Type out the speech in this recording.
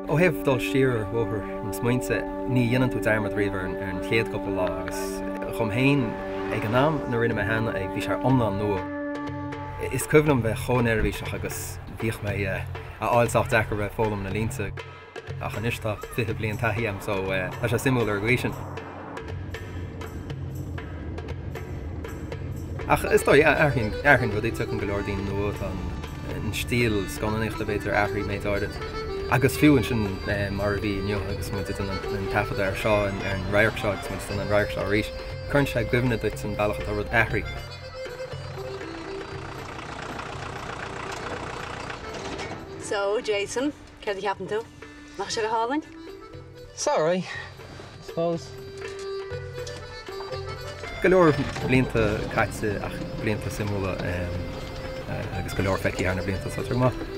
Ó heh dul siar bhóthar an smaointe ní dhéanann tú dearmad riamh ar an chéad couple lá agus chum héin ag an náam na rinne me hena ag bhí sé omlan nua. Is cuimhnam bheith chónéirbhíseach agus bhíoh mé a áilteach dechar bheith fólam na línta ach an istá 50 bliain taithí am so tá sé simú ar ghuisin. Ach is dó airthinn bhd tuach an golóirdín nua an stíl scannaíocht a bhéidir aithrí méid áirid. Agus fiúin sin mar a bhí nniu agus mu an tafad ar seo ar an radharc seo agus mu an radharc seo arís. Churn sé gcuimhne duit an bailachta rud aithrí. So, Jason, céir dí ceapan tú? Nach sé go hálainn? Sorry, I suppose. Go leor blianta caite ach blianta simúla agus go leor feici ar na blianta sa tuairmach.